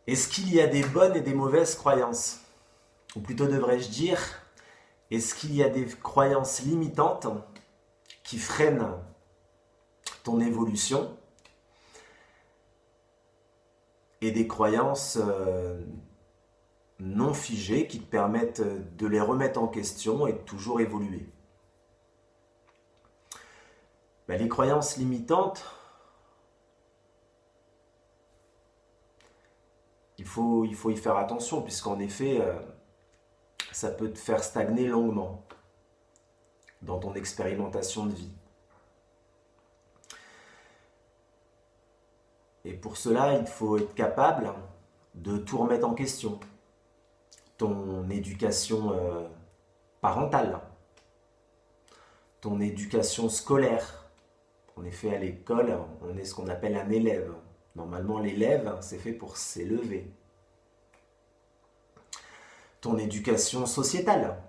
Est-ce qu'il y a des bonnes et des mauvaises croyances? Ou plutôt devrais-je dire, est-ce qu'il y a des croyances limitantes qui freinent ton évolution et des croyances non figées qui te permettent de les remettre en question et de toujours évoluer? Les croyances limitantes, il faut y faire attention puisqu'en effet, ça peut te faire stagner longuement dans ton expérimentation de vie. Et pour cela, il faut être capable de tout remettre en question. Ton éducation parentale, ton éducation scolaire. En effet, à l'école, on est ce qu'on appelle un élève. Normalement, l'élève, c'est fait pour s'élever. Ton éducation sociétale,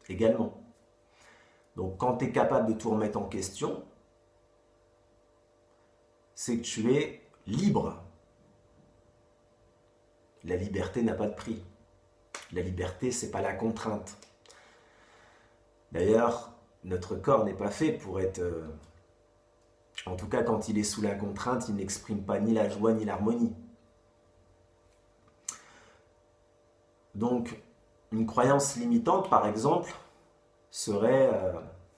également. Donc, quand tu es capable de tout remettre en question, c'est que tu es libre. La liberté n'a pas de prix. La liberté, c'est pas la contrainte. D'ailleurs, notre corps n'est pas fait pour être... en tout cas, quand il est sous la contrainte, il n'exprime pas ni la joie ni l'harmonie. Donc, une croyance limitante, par exemple, serait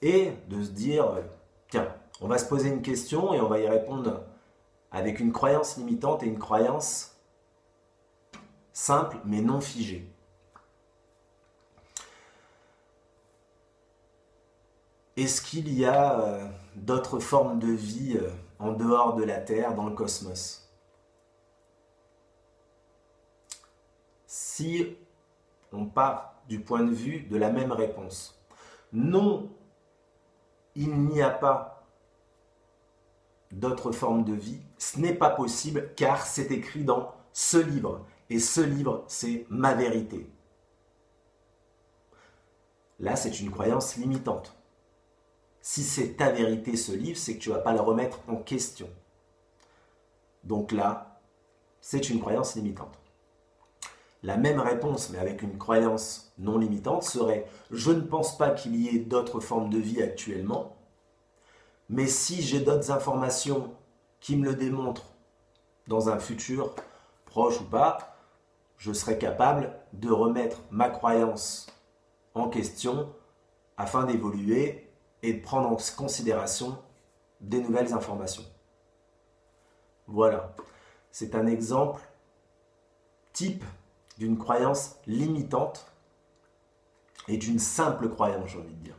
de se dire, tiens, on va se poser une question et on va y répondre avec une croyance limitante et une croyance simple mais non figée. Est-ce qu'il y a d'autres formes de vie en dehors de la Terre, dans le cosmos? Si on part du point de vue de la même réponse, non, il n'y a pas d'autres formes de vie, ce n'est pas possible car c'est écrit dans ce livre. Et ce livre, c'est ma vérité. Là, c'est une croyance limitante. Si c'est ta vérité, ce livre, c'est que tu ne vas pas le remettre en question. Donc là, c'est une croyance limitante. La même réponse, mais avec une croyance non limitante, serait « Je ne pense pas qu'il y ait d'autres formes de vie actuellement, mais si j'ai d'autres informations qui me le démontrent dans un futur, proche ou pas, je serai capable de remettre ma croyance en question afin d'évoluer et de prendre en considération des nouvelles informations. » Voilà, c'est un exemple type d'une croyance limitante et d'une simple croyance, j'ai envie de dire.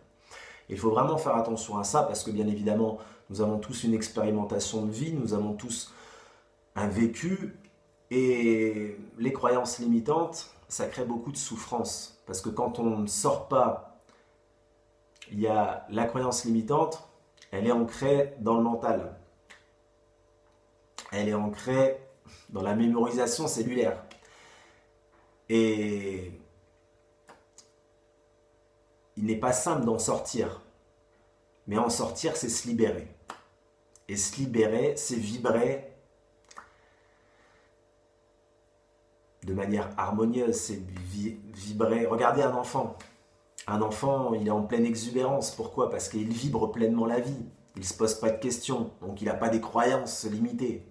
Il faut vraiment faire attention à ça parce que bien évidemment, nous avons tous une expérimentation de vie, nous avons tous un vécu et les croyances limitantes, ça crée beaucoup de souffrance parce que quand on ne sort pas, il y a la croyance limitante, elle est ancrée dans le mental. Elle est ancrée dans la mémorisation cellulaire. Et il n'est pas simple d'en sortir. Mais en sortir, c'est se libérer. Et se libérer, c'est vibrer de manière harmonieuse, c'est vibrer. Regardez un enfant. Un enfant, il est en pleine exubérance. Pourquoi? Parce qu'il vibre pleinement la vie. Il ne se pose pas de questions. Donc il n'a pas des croyances limitées.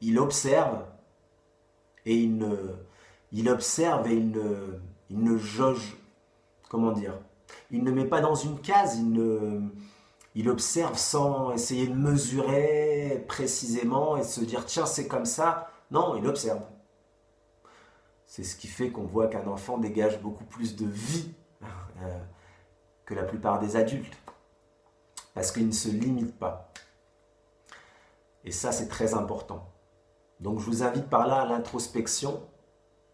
Il observe et il ne jauge, comment dire, il ne met pas dans une case, il observe sans essayer de mesurer précisément et se dire tiens c'est comme ça. Non, il observe. C'est ce qui fait qu'on voit qu'un enfant dégage beaucoup plus de vie que la plupart des adultes. Parce qu'il ne se limite pas. Et ça c'est très important. Donc je vous invite par là à l'introspection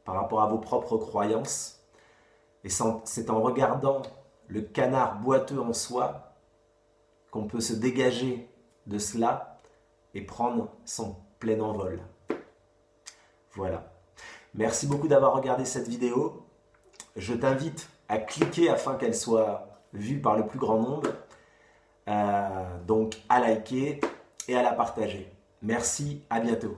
par rapport à vos propres croyances. Et c'est en regardant le canard boiteux en soi qu'on peut se dégager de cela et prendre son plein envol. Voilà. Merci beaucoup d'avoir regardé cette vidéo. Je t'invite à cliquer afin qu'elle soit vue par le plus grand nombre. Donc à liker et à la partager. Merci, à bientôt.